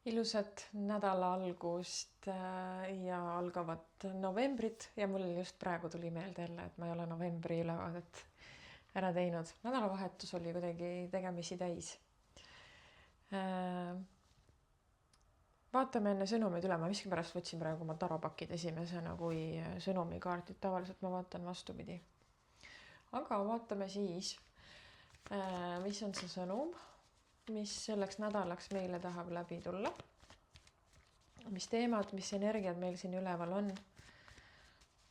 Ilusat nädala algust ja algavat novembrit ja mul just praegu tuli meelde jälle, et ma ei ole novembri ülevaadet ära teinud. Nädalavahetus oli kuidagi tegemisi täis. Vaatame enne sõnumid üle, ma miskipärast võtsin praegu oma tarapakid esimesena kui sõnumikaardid, tavaliselt ma vaatan vastupidi. Aga vaatame siis, mis on see sõnum, mis selleks nädalaks meile tahab läbi tulla, mis teemad, mis energiad meil siin üleval on,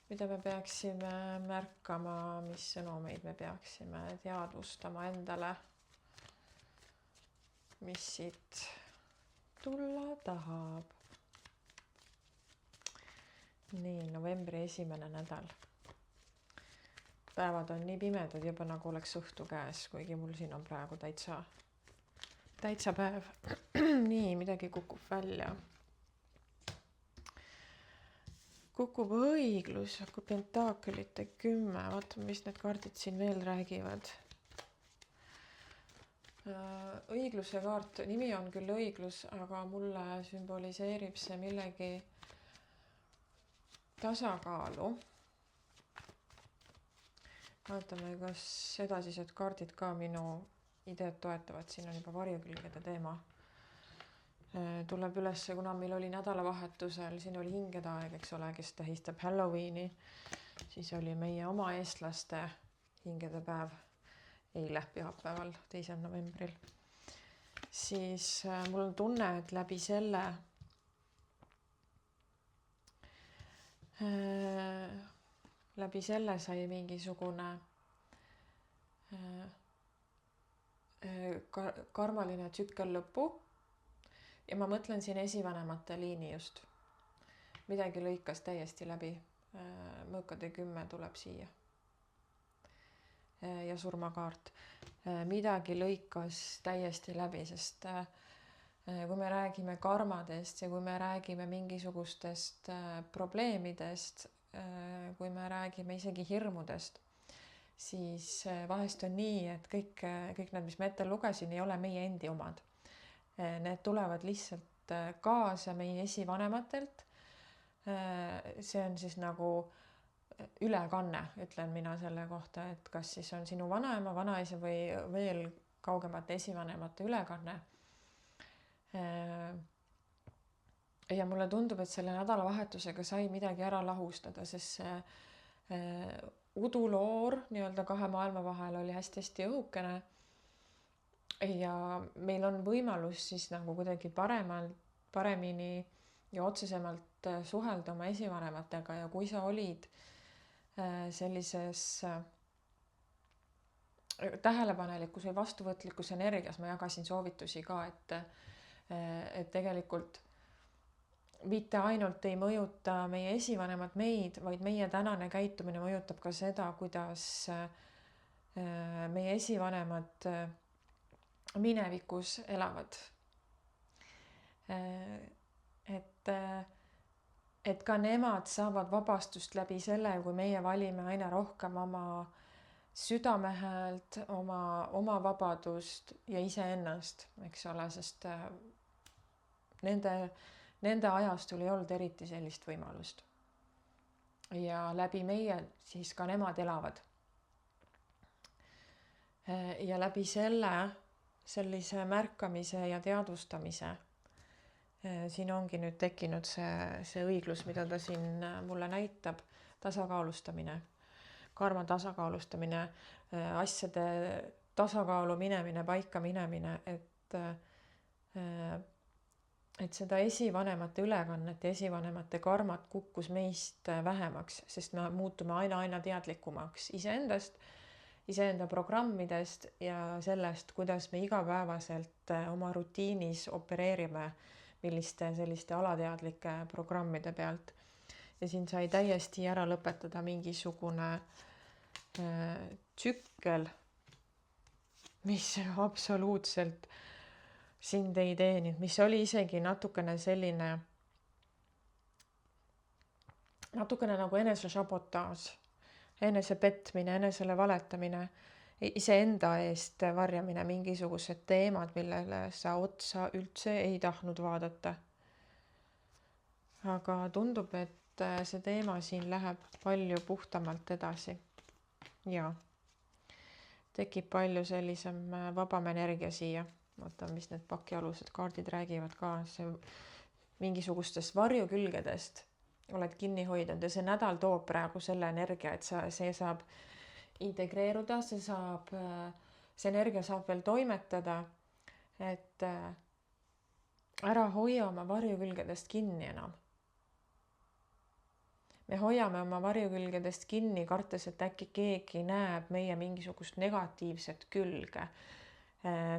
mida me peaksime märkama, mis sõnumeid me peaksime teadvustama endale, mis siit tulla tahab. Nii, novembri esimene nädal. Päevad on nii pimedad juba nagu oleks õhtu käes, kuigi mul siin on praegu täitsa päev. Nii, midagi kukub välja. Kukub õiglus, kukub pentaakelite 10. Vaatame, mis need kaardid siin veel räägivad. Õigluse kaart, nimi on küll õiglus, aga mulle sümboliseerib see millegi tasakaalu. Vaatame, kas edasised kaardid ka minu ideed toetavad, siin on juba varjukülgede teema. Tuleb üles, kuna meil oli nädalavahetusel, siin oli hingede aeg, eks ole, kes tähistab Halloweeni, siis oli meie oma eestlaste hingede päev eile pühapäeval, 2. novembril. Siis mul on tunne, et läbi selle sai mingisugune karmaline tsükkel lõpu ja ma mõtlen siin esivanemate liini just. Midagi lõikas täiesti läbi. Mõõkade 10 tuleb siia. Ja surmakaart. Midagi lõikas täiesti läbi, sest kui me räägime karmadest ja kui me räägime mingisugustest probleemidest, kui me räägime isegi hirmudest, siis vahest on nii, et kõik need, mis ma ette lugesin, ei ole meie endi omad. Need tulevad lihtsalt kaasa meie esivanematelt. See on siis nagu ülekanne, ütlen mina selle kohta, et kas siis on sinu vanaema, vanaisa või veel kaugemate esivanemate ülekanne. Ja mulle tundub, et selle nädalavahetusega sai midagi ära lahustada, sest see uduloor nii-öelda 2 maailma vahel oli hästi õhukene ja meil on võimalus siis nagu kuidagi paremini ja otsesemalt suhelda oma esivanematega ja kui sa olid sellises tähelepanelikus või vastuvõtlikus energias, ma jagasin soovitusi ka, et tegelikult mitte ainult ei mõjuta meie esivanemad meid, vaid meie tänane käitumine mõjutab ka seda, kuidas meie esivanemad minevikus elavad. Et ka nemad saavad vabastust läbi selle, kui meie valime aina rohkem oma südame häält, oma vabadust ja iseennast, eks ole, sest nende ajastul ei olnud eriti sellist võimalust. Ja läbi meie siis ka nemad elavad. Ja läbi sellise märkamise ja teadvustamise siin ongi nüüd tekkinud see õiglus, mida ta siin mulle näitab, tasakaalustamine, karma tasakaalustamine, asjade tasakaalu minemine, paika minemine, et seda esivanemate ülekannet ja esivanemate karmat kukkus meist vähemaks, sest me muutume aina teadlikumaks iseendast, iseenda programmidest ja sellest, kuidas me igapäevaselt oma rutiinis opereerime, milliste selliste alateadlike programmide pealt. Ja siin sai täiesti ära lõpetada mingisugune tsükkel, mis absoluutselt sind ei teeninud, mis oli isegi natukene nagu enese sabotaaž, enese petmine, enesele valetamine. iseenda eest varjamine, mingisugused teemad, millele sa otsa üldse ei tahtnud vaadata. Aga tundub, et see teema siin läheb palju puhtamalt edasi. Ja tekib palju sellisem vabam energia siia. Vaata, mis need pakialused kaardid räägivad ka. See mingisugustest varjukülgedest oled kinni hoidnud ja see nädal toob praegu selle energia, et see saab integreeruda, see energia saab veel toimetada, et ära hoia oma varjukülgedest kinni enam. Me hoiame oma varjukülgedest kinni, kartes, et äkki keegi näeb meie mingisugust negatiivset külge,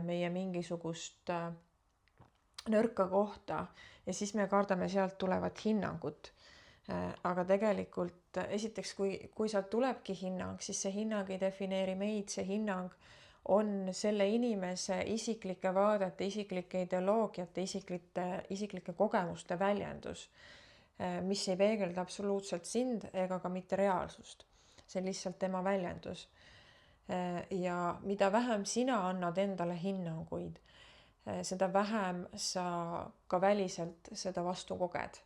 meie mingisugust nõrka kohta ja siis me kardame sealt tulevat hinnangut. Aga tegelikult esiteks, kui sealt tulebki hinnang, siis see hinnang ei defineeri meid, see hinnang on selle inimese isiklike vaadete, isiklike ideoloogiate, isiklike kogemuste väljendus, mis ei peegelda absoluutselt sind ega ka mitte reaalsust. See on lihtsalt tema väljendus. Ja mida vähem sina annad endale hinnanguid, seda vähem sa ka väliselt seda vastu koged.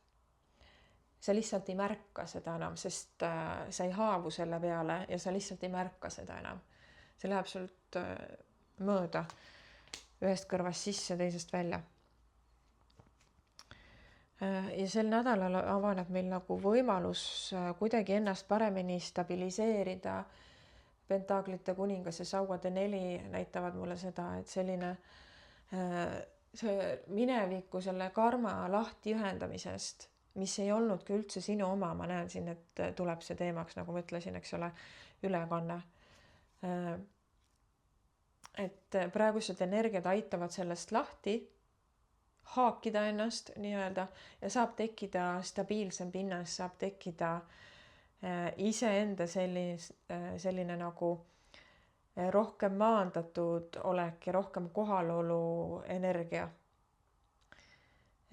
Sa lihtsalt ei märka seda enam, sest sa ei haavu selle peale ja sa lihtsalt ei märka seda enam. See läheb sult mööda ühest kõrvast sisse, teisest välja. Ja sel nädalal avaneb meil nagu võimalus kuidagi ennast paremini stabiliseerida. Pentaaklite kuningas ja sauade 4 näitavad mulle seda, et selline see mineviku selle karma lahti ühendamisest, mis ei olnudki üldse sinu oma, ma näen siin, et tuleb see teemaks, nagu ma ütlesin, eks ole, ülekanne. Et praegused energiad aitavad sellest lahti, haakida ennast nii-öelda ja saab tekkida stabiilsem pinnas, saab tekkida iseenda selline nagu rohkem maandatud olek ja rohkem kohalolu energia.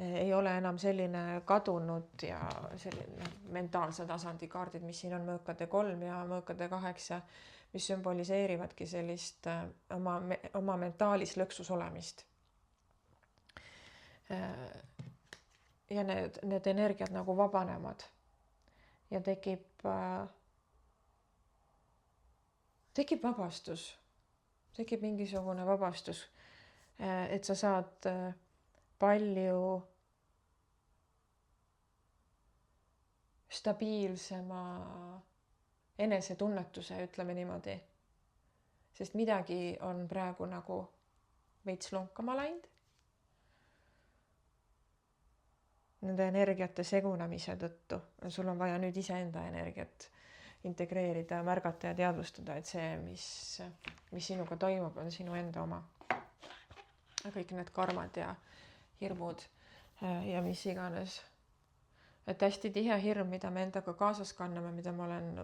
Ei ole enam selline kadunud ja selline mentaalse tasandi kaardid, mis siin on mõõkade 3 ja mõõkade 8, mis sümboliseerivadki sellist oma mentaalis lõksus olemist. Ja need energiad nagu vabanevad ja tekib vabastus, tekib mingisugune vabastus, et sa saad palju stabiilsema enesetunnetuse, ütleme niimoodi. Sest midagi on praegu nagu veits lonkama läinud. Nende energiate segunemise tõttu. Sul on vaja nüüd iseenda energiat integreerida, märgata ja teadvustada, et see, mis sinuga toimub, on sinu enda oma. Kõik need karmad ja hirmud ja mis iganes. Et hästi tihe hirm, mida me endaga kaasas kanname, mida ma olen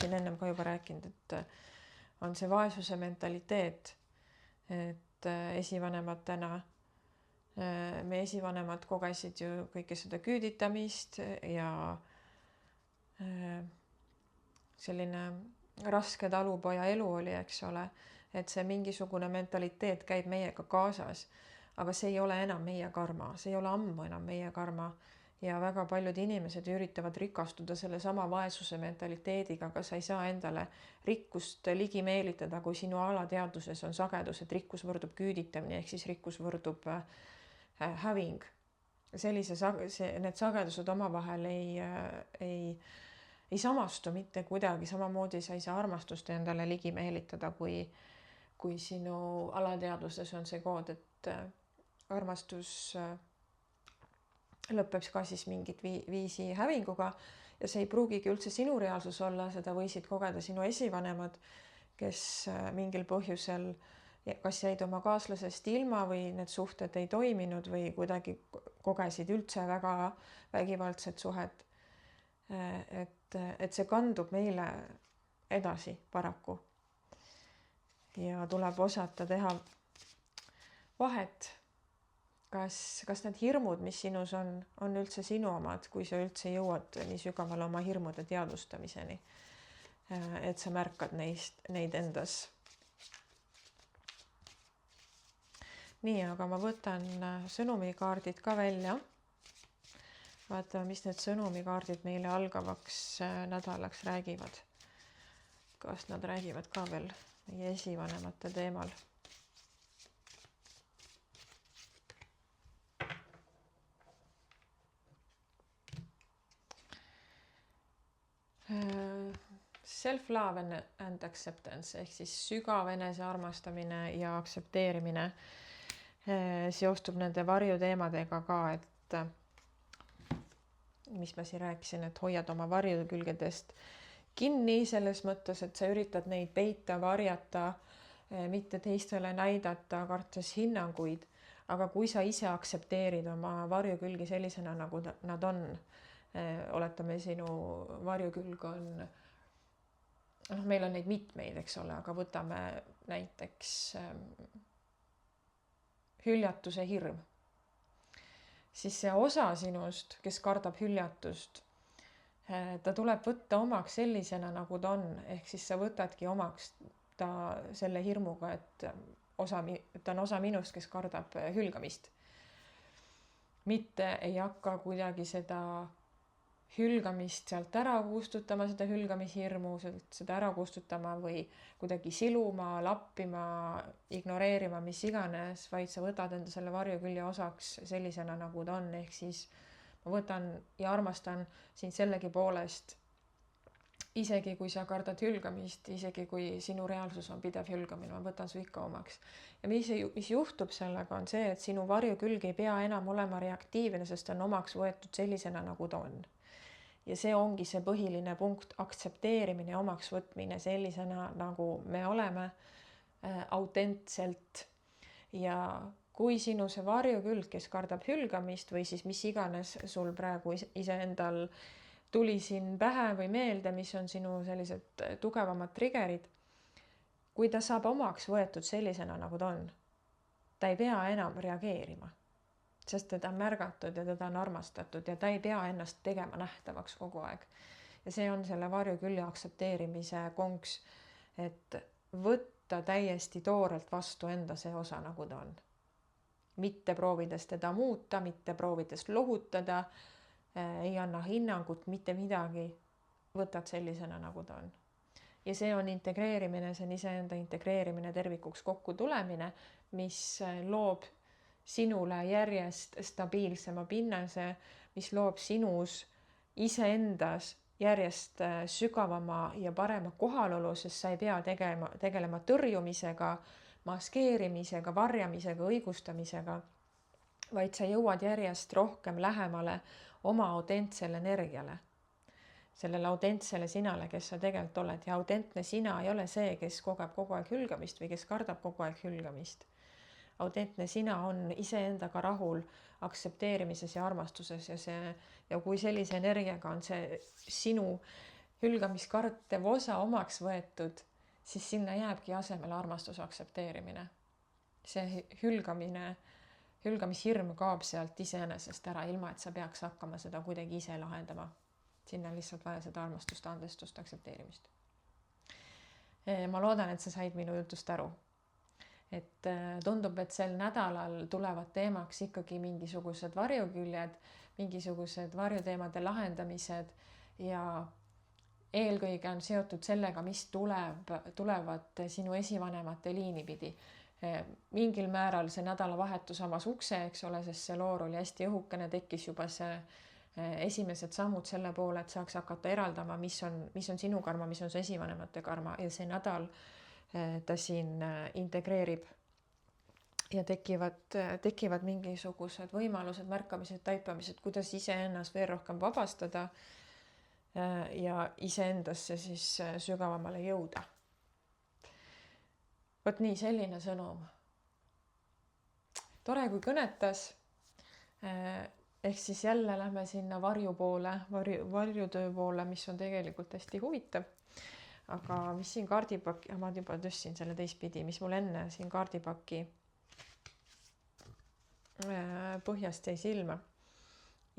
ennem ka juba rääkinud, et on see vaesuse mentaliteet, et esivanematena me esivanemad kogesid ju kõike seda küüditamist ja selline raske talupoja elu oli, eks ole, et see mingisugune mentaliteet käib meiega kaasas, aga see ei ole enam meie karma, see ei ole ammu enam meie karma. Ja väga paljud inimesed üritavad rikastuda selle sama vaesuse mentaliteediga, aga sa ei saa endale rikkust ligi meelitada, kui sinu alateadvuses on sagedus, et rikkus võrdub küüditamine, ehk siis rikkus võrdub häving. Need sagedused omavahel ei samastu mitte kuidagi, samamoodi sa ei saa armastust endale ligi meelitada, kui sinu alateadvuses on see kood, et armastus lõpeb ka siis mingit viisi hävinguga ja see ei pruugigi üldse sinu reaalsus olla, seda võisid kogeda sinu esivanemad, kes mingil põhjusel kas jäid oma kaaslasest ilma või need suhted ei toiminud või kuidagi kogesid üldse väga vägivaldset suhet. Et see kandub meile edasi paraku. Ja tuleb osata teha vahet. Kas need hirmud, mis sinus on üldse sinu omad, kui sa üldse jõuad nii sügavale oma hirmude teadvustamiseni, et sa märkad neid endas nii, aga ma võtan sõnumikaardid ka välja. Vaatame, mis need sõnumikaardid meile algavaks nädalaks räägivad. Kas nad räägivad ka veel meie esivanemate teemal? Self-love and acceptance ehk siis sügav enesearmastamine ja aktsepteerimine seostub nende varjuteemadega ka, et mis ma siin rääkisin, et hoiad oma varjukülgedest kinni selles mõttes, et sa üritad neid peita, varjata, mitte teistele näidata, kartes hinnanguid, aga kui sa ise aktsepteerid oma varjukülgi sellisena, nagu nad on, oletame, sinu varjukülg on, meil on neid mitmeid, eks ole, aga võtame näiteks hüljatuse hirm, siis see osa sinust, kes kardab hüljatust, ta tuleb võtta omaks sellisena, nagu ta on, ehk siis sa võtadki omaks ta selle hirmuga, et ta on osa minust, kes kardab hülgamist. Mitte ei hakka kuidagi seda hülgamist sealt ära kustutama, seda hülgamishirmu seda ära kustutama või kuidagi siluma, lappima, ignoreerima, mis iganes, vaid sa võtad enda selle varjukülje osaks sellisena, nagu ta on, ehk siis ma võtan ja armastan sind sellegipoolest, isegi kui sa kardad hülgamist, isegi kui sinu reaalsus on pidev hülgamine, ma võtan su ikka omaks. Ja mis juhtub sellega on see, et sinu varjukülg ei pea enam olema reaktiivne, sest ta on omaks võetud sellisena, nagu ta on. Ja see ongi see põhiline punkt, aktsepteerimine ja omaks võtmine sellisena, nagu me oleme, autentselt. Ja kui sinu see varjukülg, kes kardab hülgamist või siis mis iganes sul praegu iseendal tuli siin pähe või meelde, mis on sinu sellised tugevamad triggerid, kui ta saab omaks võetud sellisena, nagu ta on, ta ei pea enam reageerima. Sest teda on märgatud ja teda on armastatud ja ta ei pea ennast tegema nähtavaks kogu aeg. Ja see on selle varjukülje aktsepteerimise konks, et võtta täiesti toorelt vastu enda see osa, nagu ta on. Mitte proovides teda muuta, mitte proovides lohutada, ei anna hinnangut, mitte midagi, võtad sellisena, nagu ta on. Ja see on integreerimine, see on iseenda integreerimine, tervikuks kokku tulemine, mis loob sinule järjest stabiilsema pinnase, mis loob sinus iseendas järjest sügavama ja parema kohalolu, sest sa ei pea tegelema tõrjumisega, maskeerimisega, varjamisega, õigustamisega, vaid sa jõuad järjest rohkem lähemale oma autentsele energiale, sellele autentsele sinale, kes sa tegelikult oled. Ja autentne sina ei ole see, kes kogeb kogu aeg hülgamist või kes kardab kogu aeg hülgamist. Autentne sina on iseendaga rahul, aktsepteerimises ja armastuses ja kui sellise energiaga on see sinu hülgamiskartev osa omaks võetud, siis sinna jääbki asemele armastuse aktsepteerimine. See hülgamishirm kaob sealt iseenesest ära, ilma et sa peaks hakkama seda kuidagi ise lahendama. Sinna on lihtsalt vaja seda armastust, andestust, aktsepteerimist. Ma loodan, et sa said minu jutust aru. Et tundub, et sel nädalal tulevad teemaks ikkagi mingisugused varjuküljed, mingisugused varjuteemade lahendamised ja eelkõige on seotud sellega, mis tulevad sinu esivanemate liini pidi. Mingil määral see nädalavahetus avas ukse, eks ole, sest see loor oli hästi õhukene, tekkis juba see esimesed sammud selle poole, et saaks hakata eraldama, mis on sinu karma, mis on su esivanemate karma ja see nädal ta siin integreerib ja tekivad mingisugused võimalused, märkamised, taipamised, kuidas iseennast veel rohkem vabastada ja iseendasse siis sügavamale jõuda. Vot nii, selline sõnum. Tore, kui kõnetas. Ehk siis jälle lähme sinna varju poole, varjutöö poole, mis on tegelikult hästi huvitav. Aga mis siin kaardipaki, ma juba tõstsin selle teistpidi, mis mul enne siin kaardipaki põhjast jäi silma.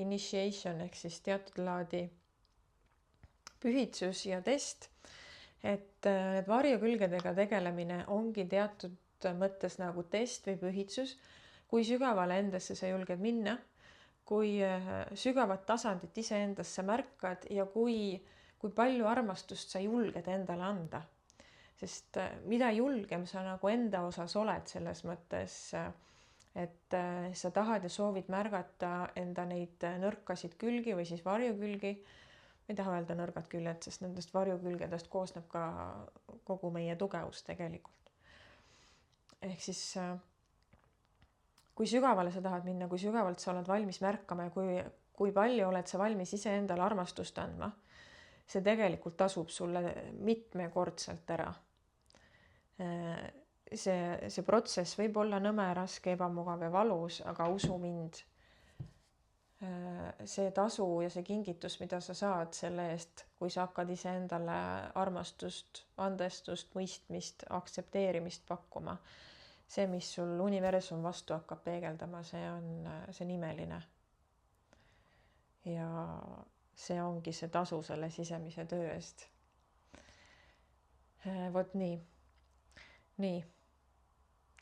Initiation ehk siis teatud laadi pühitsus ja test, et varjukülgedega tegelemine ongi teatud mõttes nagu test või pühitsus, kui sügavale endasse sa julged minna, kui sügavat tasandit iseendasse märkad ja kui palju armastust sa julged endale anda. Sest mida julgem sa nagu enda osas oled selles mõttes, et sa tahad ja soovid märgata enda neid nõrkasid külgi või siis varjukülgi, ei taha öelda nõrgad küljed, sest nendest varjukülgedest koosneb ka kogu meie tugevus tegelikult. Ehk siis kui sügavale sa tahad minna, kui sügavalt sa oled valmis märkama ja kui palju oled sa valmis iseendale armastust andma, see tegelikult tasub sulle mitmekordselt ära. See protsess võib olla nõme, raske, ebamugav ja valus, aga usu mind, see tasu ja see kingitus, mida sa saad selle eest, kui sa hakkad iseendale armastust, andestust, mõistmist, aktsepteerimist pakkuma, see, mis sul universum vastu hakkab peegeldama, see on imeline. Ja see ongi see tasu selle sisemise töö eest. Vot nii.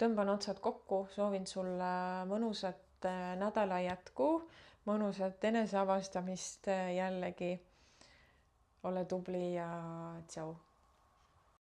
Tõmban otsad kokku, soovin sulle mõnusat nädala jätku, mõnusat eneseavastamist jällegi. Ole tubli ja tšau.